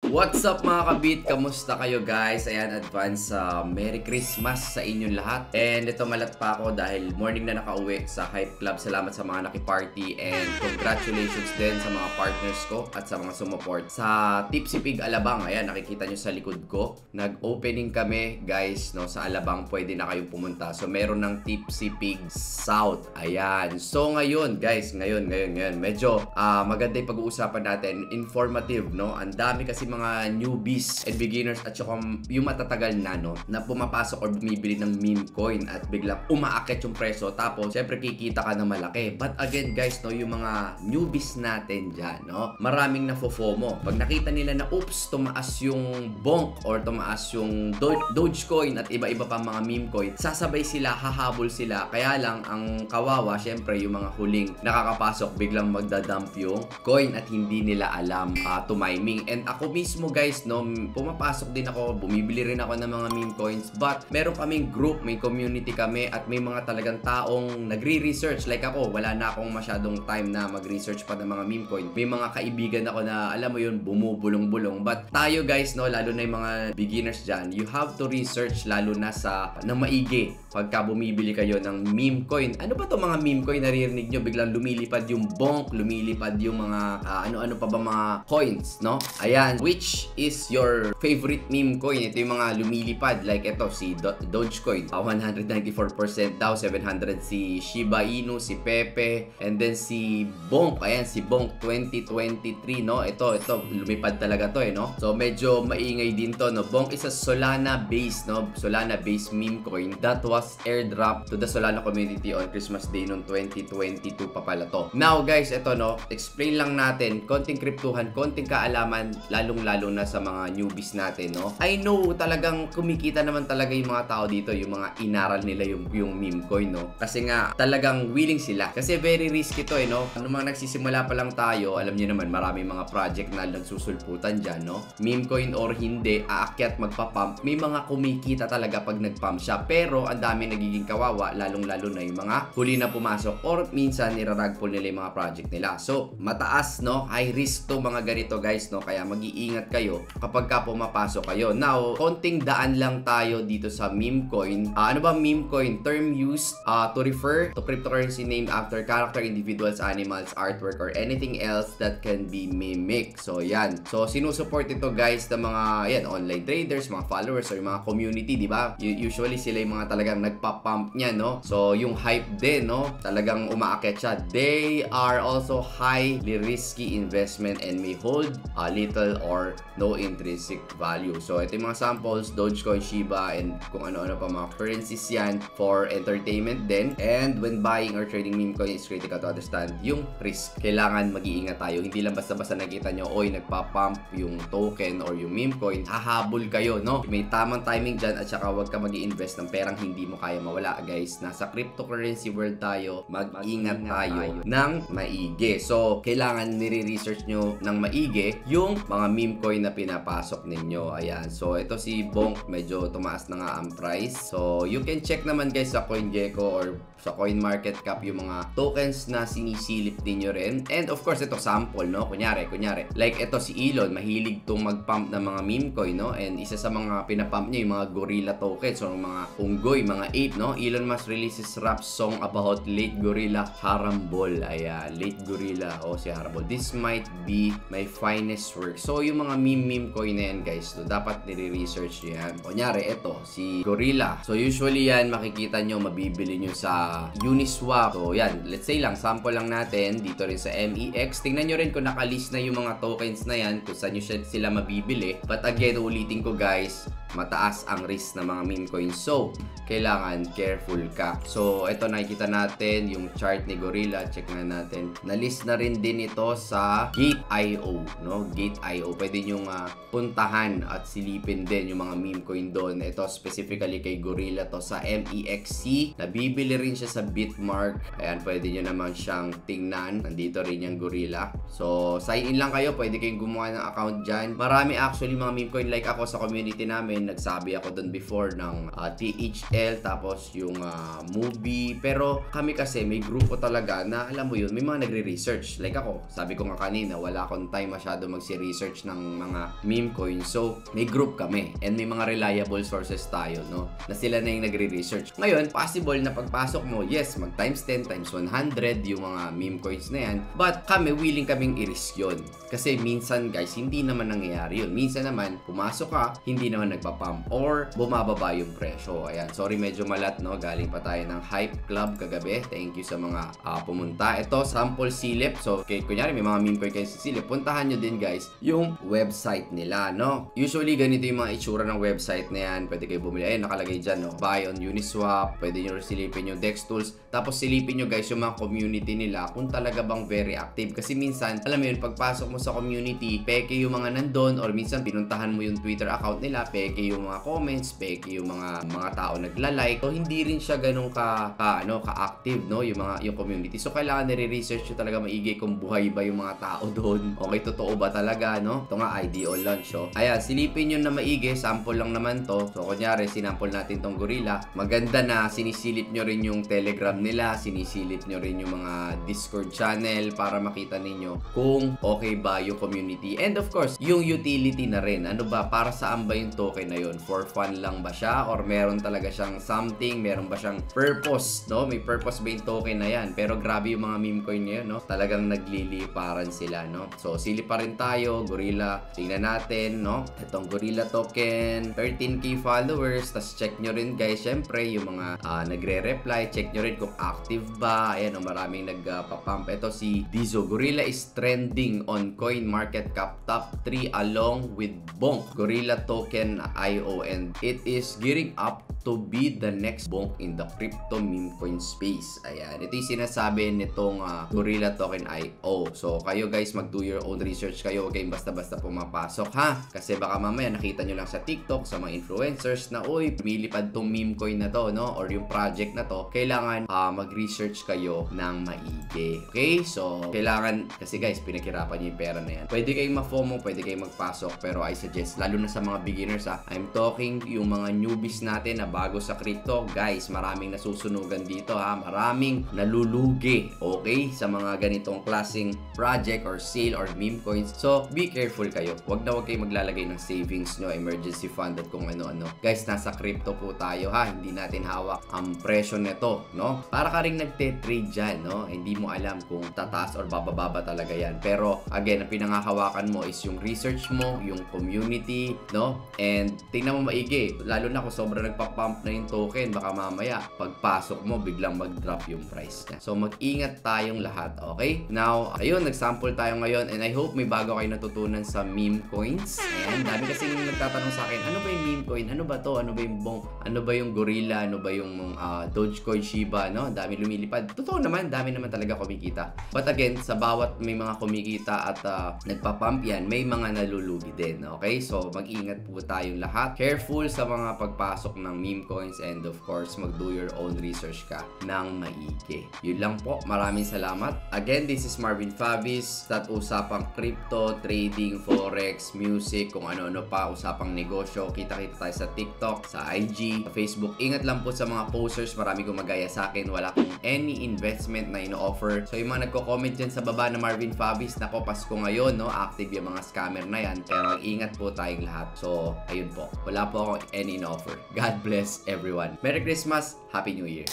What's up mga kabit? Kamusta kayo guys? Ayan, advance Merry Christmas sa inyong lahat. And ito malat pa ako dahil morning na nakauwi sa Hype Club. Salamat sa mga nakiparty and congratulations din sa mga partners ko at sa mga sumuport sa Tipsy Pig Alabang. Ayan, nakikita nyo sa likod ko. Nag-opening kami guys, no, sa Alabang. Pwede na kayong pumunta. So meron ng Tipsy Pig South. Ayan. So ngayon guys, ngayon medyo maganda yung pag-uusapan natin. Informative, no? Ang dami kasi mga newbies and beginners at saka yung matatagal na, no, na pumapasok or bumibili ng meme coin at biglang umaakit yung presyo, tapos syempre kikita ka na malaki. But again guys, no, yung mga newbies natin dyan, no, maraming nafo-FOMO. Pag nakita nila na oops, tumaas yung bonk or tumaas yung Dogecoin at iba-iba pa mga meme coin, sasabay sila, hahabol sila. Kaya lang ang kawawa, syempre yung mga huling nakakapasok biglang magdadump yung coin at hindi nila alam tumiming. And ako mismo guys, no, pumapasok din ako, bumibili rin ako ng mga meme coins, but meron kaming group, may community kami at may mga talagang taong nagre-research. Like ako, wala na akong masyadong time na mag-research pa ng mga meme coin. May mga kaibigan ako na alam mo yun, bumubulong-bulong. But tayo guys, no, lalo na yung mga beginners dyan, you have to research lalo na sa maigi pagka bumibili kayo ng meme coin. Ano ba to mga meme coin? Naririnig nyo, biglang lumilipad yung bonk, lumilipad yung mga ano-ano pa ba mga coins, no? Ayan, which is your favorite meme coin? Ito yung mga lumilipad, like ito si Dogecoin, 194% daw, 700 si Shiba Inu, si Pepe, and then si Bonk, ayan si Bonk 2023, no? Ito lumipad talaga to, no? So medyo maingay din to, no? Bonk is a Solana based, no? Solana based meme coin that was airdrop to the Solana community on Christmas Day noong 2022 pa pala to. Now guys, ito, no, explain lang natin, konting kryptuhan, konting kaalaman, lalong-lalo na sa mga newbies natin, no? I know talagang kumikita naman talaga yung mga tao dito, yung mga inaral nila yung meme coin, no? Kasi nga talagang willing sila. Kasi very risky to, no? Ano mga nagsisimula pa lang tayo, alam niyo naman marami mga project na nagsusulputan dyan, no? Meme coin or hindi, aakyat, magpa-pump, may mga kumikita talaga pag nag-pump siya. Pero ang dami nagiging kawawa, lalong-lalo na yung mga huli na pumasok or minsan niraragpull nila yung mga project nila. So mataas, no? High risk to mga ganito guys, no? Kaya mag-iingat kayo kapag ka pumapasok kayo. Now, konting daan lang tayo dito sa meme coin. Ano ba meme coin? Term used to refer to cryptocurrency named after character, individuals, animals, artwork, or anything else that can be mimicked. So, yan. So, sinusupport ito guys ng mga yan, online traders, mga followers, or yung mga community, di ba? Usually, sila yung mga talagang nagpa-pump niya, no? So, yung hype din, no? Talagang umaakit siya. They are also highly risky investment and may hold little or no intrinsic value. So, ito yung mga samples, Dogecoin, Shiba, and kung ano-ano pa mga currencies yan for entertainment din. And when buying or trading meme coin, it's critical to understand yung risk. Kailangan mag-iingat tayo. Hindi lang basta-basta nakita nyo, oy, nagpa-pump yung token or yung meme coin, hahabol kayo, no? May tamang timing dyan at saka huwag ka mag-i-invest ng perang hindi mo kaya mawala, guys. Nasa cryptocurrency world tayo, mag-ingat tayo ng maigi. So, kailangan nire-research nyo ng maigi yung mga meme coin na pinapasok ninyo. Ayan. So, ito si Bonk, medyo tumaas na nga ang price. So, you can check naman guys sa CoinGecko or sa CoinMarketCap yung mga tokens na sinisilip ninyo rin. And of course, ito sample, no? Kunyari. Like ito si Elon, mahilig tong mag-pump ng mga meme coin, no? And isa sa mga pinapump niya yung mga gorilla tokens or mga unggoy, mga ape, no? Elon Musk releases rap song about late gorilla Harambol. Ayan, late gorilla o si Harambol. This might be my finest work. So, yung mga meme coin na yan, guys, so, dapat nire-research nyo yan. Kunyari, ito, si gorilla. So, usually yan, makikita nyo, mabibili nyo sa Uniswap. So, yan. Let's say lang, sample lang natin dito rin sa MEX. Tingnan nyo rin kung nakalist na yung mga tokens na yan, kung saan nyo sila mabibili. But again, ulitin ko guys, mataas ang risk ng mga meme coins. So, kailangan careful ka. So, ito nakikita natin yung chart ni Gorilla. Check na natin. Na-list na rin din ito sa Gate.io, no? Gate.io. Pwede nyo puntahan at silipin din yung mga meme coin doon. Ito specifically kay Gorilla to sa MEXC. Nabibili rin siya sa Bitmark. Ayan, pwede nyo naman siyang tingnan. Nandito rin yung Gorilla. So, sign in lang kayo. Pwede kayong gumawa ng account dyan. Marami actually mga meme coin. Like ako sa community namin, nagsabi ako doon before ng THL, tapos yung movie. Pero kami kasi may grupo talaga na alam mo yun, may mga nagre-research. Like ako, sabi ko nga kanina, wala akong time masyado magsi-research ng ng mga meme coins. So, may group kami and may mga reliable sources tayo, no? Na sila na yung nagre-research. Ngayon, possible na pagpasok mo, yes, mag times 10 times 100 yung mga meme coins na yan. But kami, willing kaming i-risk yun. Kasi minsan, guys, hindi naman nangyayari yun. Minsan naman, pumasok ka, hindi naman nagpa-pump or bumababa yung presyo. Ayan, sorry, medyo malat, no? Galing pa tayo ng Hype Club kagabi. Thank you sa mga pumunta. Ito, sample silip. So, kunyari, may mga meme coin kayo sa silip. Puntahan nyo din, guys, yung website nila, no? Usually, ganito yung mga itsura ng website na yan. Pwede kayo bumili. Ayun, nakalagay dyan, no? Buy on Uniswap. Pwede nyo silipin yung Dex Tools. Tapos, silipin nyo, guys, yung mga community nila kung talaga bang very active. Kasi minsan, alam mo yun, pagpasok mo sa community, peke yung mga nandun or minsan, pinuntahan mo yung Twitter account nila, peke yung mga comments, peke yung mga tao nagla-like. So, hindi rin siya ganun ka-active, no? Yung community. So, kailangan nire-research nyo talaga maigi kung buhay ba yung mga tao doon. Okay, totoo ba talaga, no? Ito nga, IDO launch, so. Ayan, silipin nyo na maigi. Sample lang naman to. So, kunyari, sinample natin tong gorilla. Maganda na sinisilip nyo rin yung Telegram nila, sinisilip nyo rin yung mga Discord channel para makita ninyo kung okay ba yung community. And of course, yung utility na rin. Ano ba? Para saan ba yung token na yun? For fun lang ba siya? Or meron talaga siyang something? Meron ba siyang purpose? No? May purpose ba yung token na yan? Pero grabe yung mga meme coin ngayon, no? Talagang nagliliparan sila, no? So, silip pa rin tayo. Gorilla. Tingnan natin, no? Itong gorilla token. 13k followers. Tapos check nyo rin, guys. Syempre, yung mga nagre-reply. Check nyo rin kung active ba. Ayan, no? Maraming nagpa-pump. Ito si Dizo. Gorilla is trending on CoinMarketCap top 3 along with Bonk. Gorilla token IO, and it is gearing up to be the next Bonk in the crypto meme coin space. Ayan. Ito yung sinasabi nitong Gorilla token IO. So, kayo guys, mag-do your own research kayo. Huwag kayong basta-basta pumapasok, ha? Kasi baka mamaya nakita nyo lang sa TikTok, sa mga influencers na, uy, lumilipad tong meme coin na to, no? Or yung project na to. Kailangan mag-research kayo ng maigi. Okay? So, kailangan, kasi guys, pinaghirapan nyo yung pera na yan. Pwede kayong ma-FOMO, pwede kayong magpasok, pero I suggest, lalo na sa mga beginners, I'm talking yung mga newbies natin na bago sa crypto, guys, maraming nasusunugan dito, ha? Maraming nalulugi, okay? Sa mga ganitong klaseng project or sale or meme coins. So, be careful kayo. Huwag kayo maglalagay ng savings nyo, emergency fund at kung ano-ano. Guys, nasa crypto po tayo, ha? Hindi natin hawak ang presyo nito, no? Para ka rin nagte-trade dyan, no? Hindi mo alam kung tataas or bababa talaga yan. Pero, again, ang pinangahawakan mo is yung research mo, yung community, no? And tingnan mo maigi. Lalo na kung sobrang nagpa-pump na yung token, baka mamaya, pagpasok mo, biglang mag-drop yung price niya. So, mag-ingat tayong lahat, okay? Now, ayun, nag-sample tayo ngayon and I hope may bago kayo natutunan sa meme coins. Ayan, dami kasing nagtatanong sa akin, ano ba yung meme coin? Ano ba to? Ano ba yung Bonk? Ano ba yung gorilla? Ano ba yung Dogecoin, Shiba, no? Dami lumilipad. Totoo naman, dami naman talaga kumikita. But again, sa bawat may mga kumikita at nagpa-pump yan, may mga nalulugi din, okay? So, mag-ingat po tayong lahat. Careful sa mga pagpasok ng meme coins and of course, mag-do your own research ka ng maigi. Yun lang po. Maraming salamat. Again, this is Marvin Favis. At usapang crypto, trading, forex, music, kung ano-ano pa, usapang negosyo. Kita-kita tayo sa TikTok, sa IG, sa Facebook. Ingat lang po sa mga posters. Marami gumagaya sa akin. Wala akong any investment na ino-offer. So, yung mga nagko-comment dyan sa baba na Marvin Favis, nako, Pasko ngayon, no? Active yung mga scammer na yan. Kaya mag-ingat po tayong lahat. So, ayun po. Wala po akong any in-offer. God bless everyone. Merry Christmas. Happy New Year.